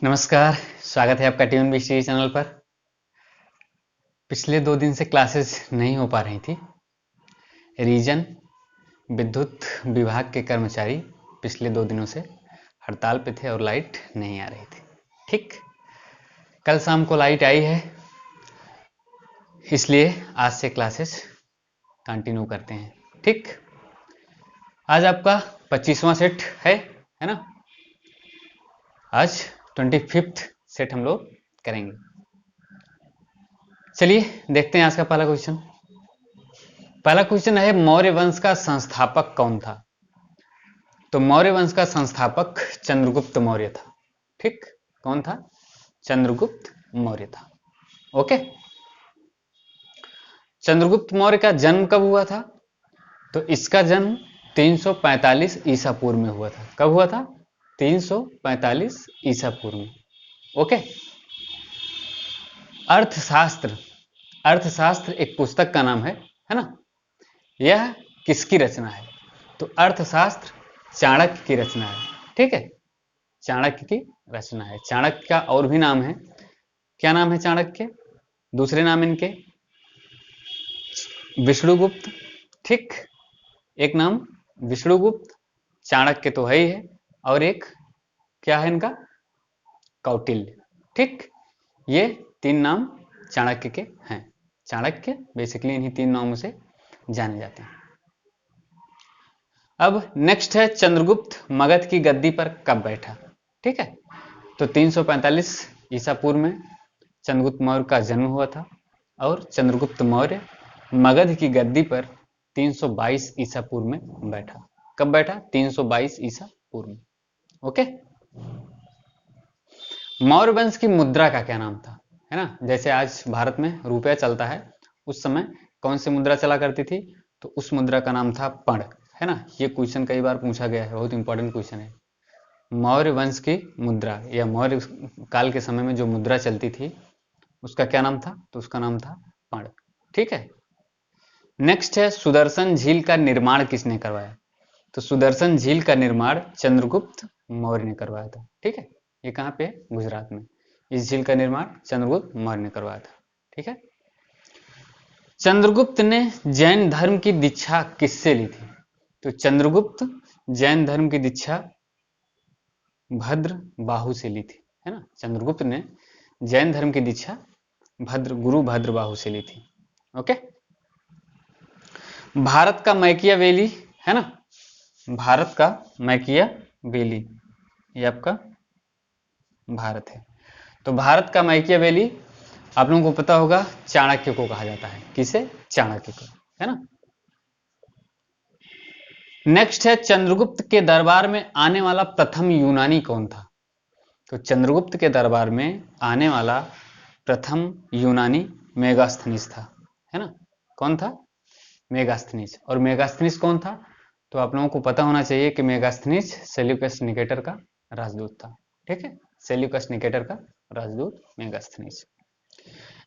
नमस्कार, स्वागत है आपका ट्यून बीसी चैनल पर। पिछले 2 दिन से क्लासेस नहीं हो पा रही थी। रीजन विद्युत विभाग के कर्मचारी पिछले 2 दिनों से हड़ताल पे थे और लाइट नहीं आ रही थी। ठीक, कल शाम को लाइट आई है, इसलिए आज से क्लासेस कंटिन्यू करते हैं। ठीक, आज आपका 25वां सेट है ना। आज 25th सेट हम लोग करेंगे। चलिए देखते हैं आज का पहला क्वेश्चन। पहला क्वेश्चन है, मौर्य वंश का संस्थापक कौन था? तो मौर्य वंश का संस्थापक चंद्रगुप्त मौर्य था। ठीक, कौन था? चंद्रगुप्त मौर्य था। ओके, चंद्रगुप्त मौर्य का जन्म कब हुआ था? तो इसका जन्म 345 ईसा पूर्व में हुआ था। कब हुआ था? 345 ईसा पूर्व में। ओके, अर्थशास्त्र अर्थशास्त्र एक पुस्तक का नाम है ना। यह किसकी रचना है? तो अर्थशास्त्र चाणक्य की रचना है। ठीक है, चाणक्य की रचना है। चाणक्य का और भी नाम है। क्या नाम है चाणक्य? दूसरे नाम इनके विष्णुगुप्त। ठीक, एक नाम विष्णुगुप्त, चाणक्य तो है ही है, और एक क्या है इनका? कौटिल्य। ठीक, ये 3 नाम चाणक्य के हैं। चाणक्य बेसिकली इन्हीं 3 नामों से जाने जाते हैं। अब नेक्स्ट है, चंद्रगुप्त मगध की गद्दी पर कब बैठा? ठीक है, तो 345 ईसा पूर्व में चंद्रगुप्त मौर्य का जन्म हुआ था और चंद्रगुप्त मौर्य मगध की गद्दी पर 322 ईसा पूर्व में बैठा। कब बैठा? 322 ईसा पूर्व में। ओके, मौर्य वंश की मुद्रा का क्या नाम था? है ना, जैसे आज भारत में रुपया चलता है, उस समय कौन सी मुद्रा चला करती थी? तो उस मुद्रा का नाम था पण। है ना, ये क्वेश्चन कई बार पूछा गया है, बहुत इंपॉर्टेंट क्वेश्चन है। मौर्य वंश की मुद्रा या मौर्य काल के समय में जो मुद्रा चलती थी उसका क्या नाम था? तो उसका नाम था पण। ठीक है, नेक्स्ट है, सुदर्शन झील का निर्माण किसने करवाया? तो सुदर्शन झील का निर्माण चंद्रगुप्त मौर्य ने करवाया था। ठीक है, ये कहाँ पे? गुजरात में। इस झील का निर्माण चंद्रगुप्त मौर्य ने करवाया था। ठीक है, चंद्रगुप्त ने जैन धर्म की दीक्षा किससे ली थी? तो चंद्रगुप्त जैन धर्म की दीक्षा भद्र बाहु से ली थी। है ना, चंद्रगुप्त ने जैन धर्म की दीक्षा गुरु भद्र बाहु से ली थी। ओके, भारत का मैकियावेली है ना, भारत का मैकियावेली ये आपका भारत है। तो भारत का मैकियावेली आप लोगों को पता होगा चाणक्य को कहा जाता है। किसे? चाणक्य को, है ना। नेक्स्ट है, चंद्रगुप्त के दरबार में आने वाला प्रथम यूनानी कौन था? तो चंद्रगुप्त के दरबार में आने वाला प्रथम यूनानी मेगास्थनीज था। है ना, कौन था? मेगास्थनीज। और मेगास्थनीज कौन था? तो आप लोगों को पता होना चाहिए कि मेगास्थनीज सेल्यूकस निकेटर का राजदूत था। ठीक है, सेल्यूकस निकेटर का राजदूत मेगास्थनीज।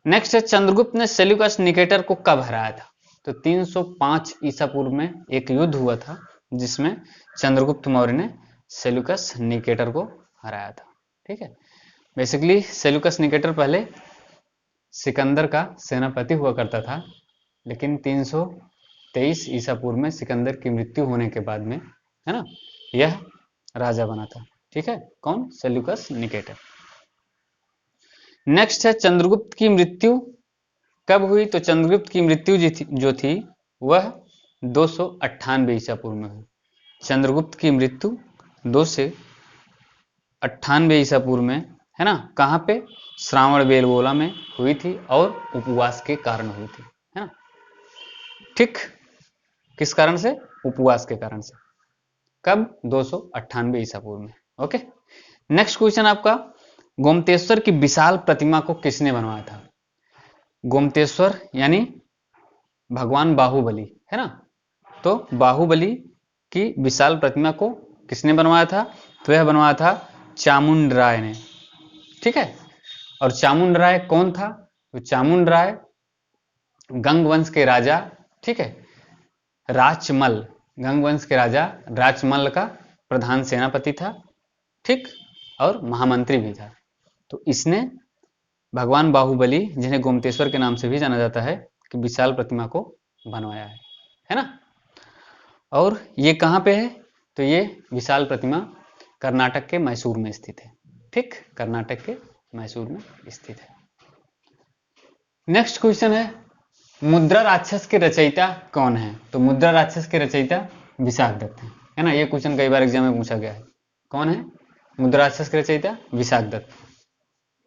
नेक्स्ट है, चंद्रगुप्त ने सेल्यूकस निकेटर को कब हराया था? तो 305 ईसा पूर्व में एक युद्ध हुआ था जिसमें चंद्रगुप्त मौर्य ने सेल्यूकस निकेटर को हराया था। ठीक है, बेसिकली सेल्यूकस निकेटर पहले सिकंदर का सेनापति हुआ करता था, लेकिन 323 ईसा पूर्व में सिकंदर की मृत्यु होने के बाद में, है ना, यह राजा बना था। ठीक है, कौन? Seleucus Nicator. नेक्स्ट है, चंद्रगुप्त की मृत्यु कब हुई? तो चंद्रगुप्त की मृत्यु जो थी वह 298 ईसा पूर्व में हुई। चंद्रगुप्त की मृत्यु 298 ईसा पूर्व में, है ना, कहाँ पे? श्रावण बेलगोला में हुई थी और उपवास के कारण हुई थी। है ना, ठीक, किस कारण से? उपवास के कारण से। कब? 298 ईसा पूर्व में। ओके, नेक्स्ट क्वेश्चन आपका, गोमतेश्वर की विशाल प्रतिमा को किसने बनवाया था? गोमतेश्वर यानी भगवान बाहुबली, है ना, तो बाहुबली की विशाल प्रतिमा को किसने बनवाया था? तो यह बनवाया था चामुंड राय ने। ठीक है, और चामुंड राय कौन था? तो चामुंड राय गंग वंश के राजा, ठीक है, राचमल, गंग वंश के राजा राचमल का प्रधान सेनापति था। ठीक, और महामंत्री भी था। तो इसने भगवान बाहुबली, जिन्हें गोमतेश्वर के नाम से भी जाना जाता है, कि विशाल प्रतिमा को बनवाया है ना। और ये कहाँ पे है? तो ये विशाल प्रतिमा कर्नाटक के मैसूर में स्थित है। ठीक, कर्नाटक के मैसूर में स्थित है। नेक्स्ट क्वेश्चन है, मुद्रा राक्षस के रचयिता कौन है? तो मुद्रा राक्षस के रचयिता विशाखदत्त है ना। ये क्वेश्चन कई बार एग्जाम में पूछा गया है। कौन है मुद्रा राक्षस के रचयिता? विशाखदत्त।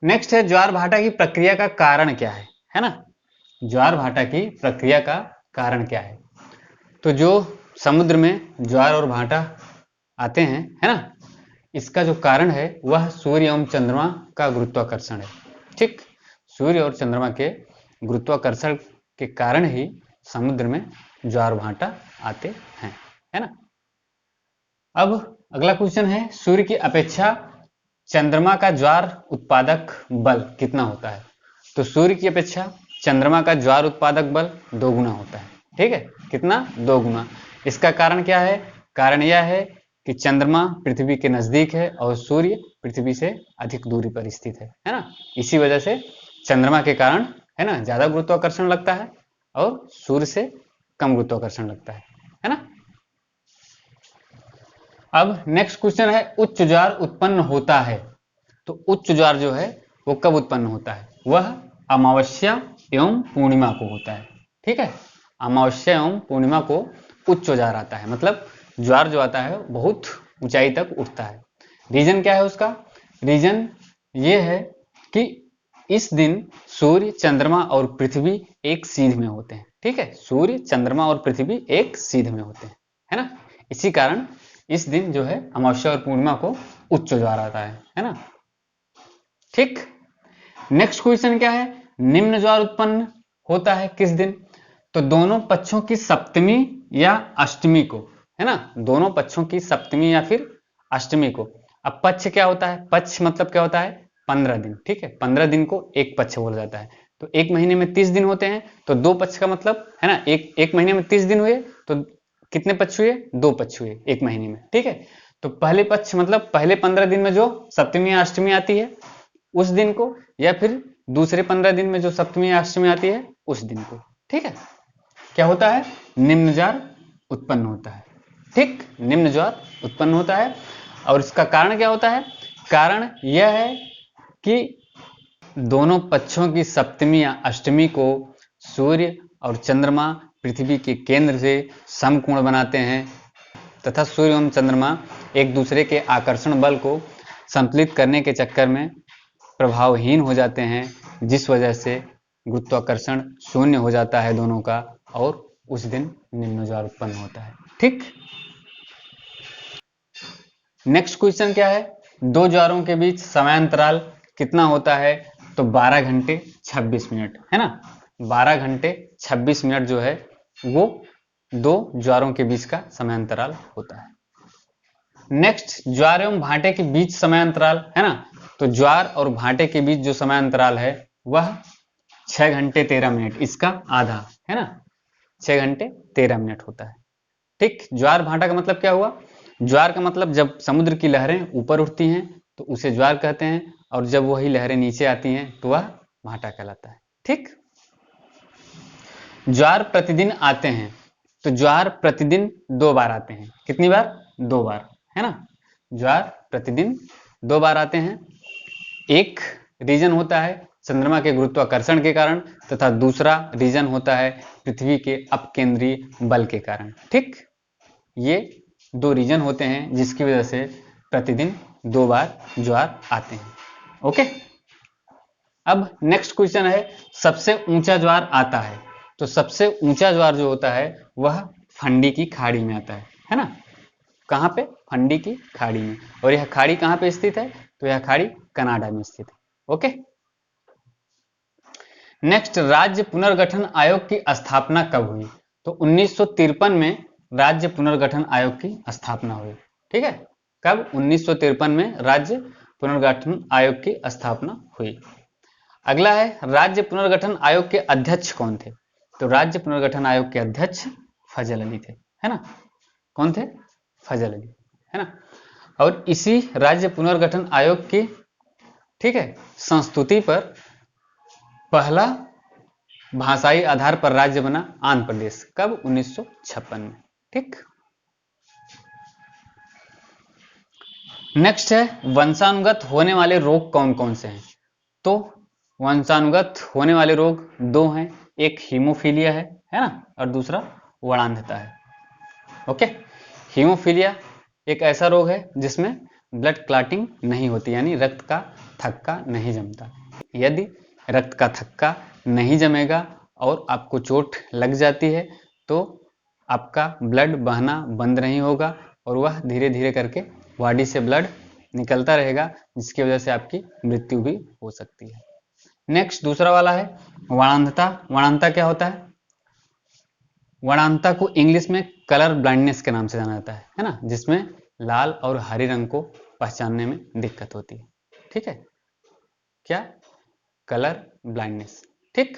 नेक्स्ट है, ज्वार भाटा की प्रक्रिया का कारण क्या है ना। ज्वार भाटा की प्रक्रिया का कारण क्या है? तो जो समुद्र में ज्वार और भाटा आते हैं, है ना, इसका जो कारण है वह सूर्य एवं चंद्रमा का गुरुत्वाकर्षण है। ठीक, सूर्य और चंद्रमा के गुरुत्वाकर्षण के कारण ही समुद्र में ज्वार भाटा आते हैं, है ना। अब अगला क्वेश्चन है, सूर्य की अपेक्षा चंद्रमा का ज्वार उत्पादक बल कितना होता है? तो सूर्य की अपेक्षा चंद्रमा का ज्वार उत्पादक बल 2 गुना होता है। ठीक है, कितना? 2 गुना। इसका कारण क्या है? कारण यह है कि चंद्रमा पृथ्वी के नजदीक है और सूर्य पृथ्वी से अधिक दूरी पर स्थित है ना। इसी वजह से चंद्रमा के कारण, है ना, ज्यादा गुरुत्वाकर्षण लगता है और सूर्य से कम गुरुत्वाकर्षण लगता है ना। अब नेक्स्ट क्वेश्चन है, उच्च ज्वार उत्पन्न होता है। तो उच्च ज्वार जो है वो कब उत्पन्न होता है? वह अमावस्या एवं पूर्णिमा को होता है। ठीक है, अमावस्या एवं पूर्णिमा को उच्च ज्वार आता है, मतलब ज्वार जो आता है बहुत ऊंचाई तक उठता है। रीजन क्या है उसका? रीजन ये है कि इस दिन सूर्य, चंद्रमा और पृथ्वी एक सीध में होते हैं। ठीक है, सूर्य, चंद्रमा और पृथ्वी एक सीध में होते हैं, है ना। इसी कारण इस दिन जो है अमावस्या और पूर्णिमा को उच्च ज्वार आता है ना। ठीक, नेक्स्ट क्वेश्चन क्या है, निम्न ज्वार उत्पन्न होता है किस दिन? तो दोनों पक्षों की सप्तमी या अष्टमी को, है ना, दोनों पक्षों की सप्तमी या फिर अष्टमी को। अब पक्ष क्या होता है? पक्ष मतलब क्या होता है? 15 दिन। ठीक है, 15 दिन को एक पक्ष बोला जाता है। तो एक महीने में 30 दिन होते हैं, तो 2 पक्ष का मतलब, है ना, एक महीने में 30 दिन हुए तो कितने पक्ष हुए? 2 पक्ष हुए एक महीने में। ठीक है, तो पहले पक्ष मतलब पहले 15 दिन में जो सप्तमी या अष्टमी आती है उस दिन को, या फिर दूसरे 15 दिन में जो सप्तमी या अष्टमी आती है उस दिन को। ठीक है, क्या होता है? निम्न ज्वार उत्पन्न होता है। ठीक, निम्न ज्वार उत्पन्न होता है। और इसका कारण क्या होता है? कारण यह है कि दोनों पक्षों की सप्तमी या अष्टमी को सूर्य और चंद्रमा पृथ्वी के केंद्र से समकोण बनाते हैं तथा सूर्य एवं चंद्रमा एक दूसरे के आकर्षण बल को संतुलित करने के चक्कर में प्रभावहीन हो जाते हैं, जिस वजह से गुरुत्वाकर्षण शून्य हो जाता है दोनों का, और उस दिन निम्न ज्वार उत्पन्न होता है। ठीक, नेक्स्ट क्वेश्चन क्या है, दो ज्वारों के बीच समयांतराल कितना होता है? तो 12 घंटे 26 मिनट, है ना। 12 घंटे 26 मिनट जो है वो दो ज्वारों के बीच का समयांतराल होता है। नेक्स्ट, ज्वार एवं भाटे के बीच समयांतराल, है ना। तो ज्वार और भाटे के बीच जो समयांतराल है वह 6 घंटे 13 मिनट, इसका आधा, है ना, 6 घंटे 13 मिनट होता है। ठीक, ज्वार भाटा का मतलब क्या हुआ? ज्वार का मतलब जब समुद्र की लहरें ऊपर उठती हैं तो उसे ज्वार कहते हैं, और जब वही लहरें नीचे आती हैं तो वह भाटा कहलाता है। ठीक, ज्वार प्रतिदिन आते हैं। तो ज्वार प्रतिदिन 2 बार आते हैं। कितनी बार? 2 बार, है ना। ज्वार प्रतिदिन 2 बार आते हैं। एक रीजन होता है चंद्रमा के गुरुत्वाकर्षण के कारण, तथा दूसरा रीजन होता है पृथ्वी के अपकेंद्रीय बल के कारण। ठीक, ये 2 रीजन होते हैं जिसकी वजह से प्रतिदिन 2 बार ज्वार आते हैं। ओके, अब नेक्स्ट क्वेश्चन है, सबसे ऊंचा ज्वार आता है। तो सबसे ऊंचा ज्वार जो होता है वह फंडी की खाड़ी में आता है ना। कहां पे? फंडी की खाड़ी में। और यह खाड़ी कहां पे स्थित है? तो यह खाड़ी कनाडा में स्थित है। ओके, नेक्स्ट, राज्य पुनर्गठन आयोग की स्थापना कब हुई? तो 1953 में राज्य पुनर्गठन आयोग की स्थापना हुई। ठीक है, कब? 1953 में राज्य पुनर्गठन आयोग की स्थापना हुई। अगला है, राज्य पुनर्गठन आयोग के अध्यक्ष कौन थे? तो राज्य पुनर्गठन आयोग के अध्यक्ष फजल अली थे, है ना। कौन थे? फजल अली, है ना। और इसी राज्य पुनर्गठन आयोग की ठीक है, संस्तुति पर पहला भाषाई आधार पर राज्य बना आंध्र प्रदेश, कब? 1956 में। ठीक, नेक्स्ट है वंशानुगत होने वाले रोग कौन कौन से हैं? तो वंशानुगत होने वाले रोग दो हैं, एक हीमोफीलिया है ना, और दूसरा वर्णांधता है। ओके, हीमोफीलिया एक ऐसा रोग है जिसमें ब्लड क्लॉटिंग नहीं होती, यानी रक्त का थक्का नहीं जमता। यदि रक्त का थक्का नहीं जमेगा और आपको चोट लग जाती है तो आपका ब्लड बहना बंद नहीं होगा और वह धीरे धीरे करके बॉडी से ब्लड निकलता रहेगा, जिसकी वजह से आपकी मृत्यु भी हो सकती है। नेक्स्ट दूसरा वाला है वर्णांधता। वर्णांधता क्या होता है? वर्णांधता को इंग्लिश में कलर ब्लाइंडनेस के नाम से जाना जाता है ना, जिसमें लाल और हरे रंग को पहचानने में दिक्कत होती है। ठीक है, क्या? Colour blindness. ठीक,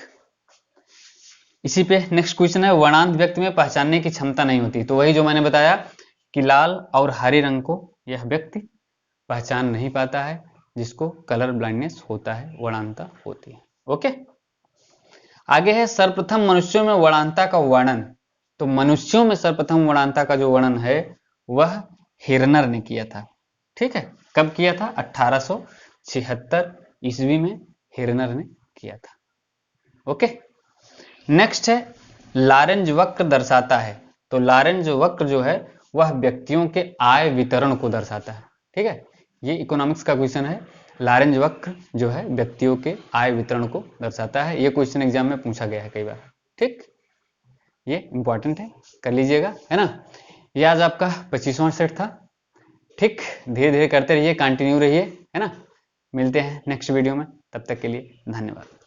इसी पे नेक्स्ट क्वेश्चन है वर्णांध व्यक्ति में पहचानने की क्षमता नहीं होती। तो वही जो मैंने बताया कि लाल और हरे रंग को यह व्यक्ति पहचान नहीं पाता है, जिसको कलर ब्लाइंडनेस होता है, वर्णांधता होती है। ओके, आगे है सर्वप्रथम मनुष्यों में वर्णांधता का वर्णन। तो मनुष्यों में सर्वप्रथम वर्णांधता का जो वर्णन है वह हिरनर ने किया था। ठीक है, कब किया था? 1876 ईस्वी में हिरनर ने किया था। ओके, नेक्स्ट है लारेंज वक्र दर्शाता है। तो लारेंज वक्र जो है वह व्यक्तियों के आय वितरण को दर्शाता है। ठीक है, ये इकोनॉमिक्स का क्वेश्चन है। लारेंज वक्र जो है व्यक्तियों के आय वितरण को दर्शाता है। ये क्वेश्चन एग्जाम में पूछा गया है कई बार। ठीक, ये इंपॉर्टेंट है, कर लीजिएगा, है ना। ये आज आपका 25वां सेट था। ठीक, धीरे धीरे करते रहिए, कंटिन्यू रहिए, है ना। मिलते हैं नेक्स्ट वीडियो में, तब तक के लिए धन्यवाद।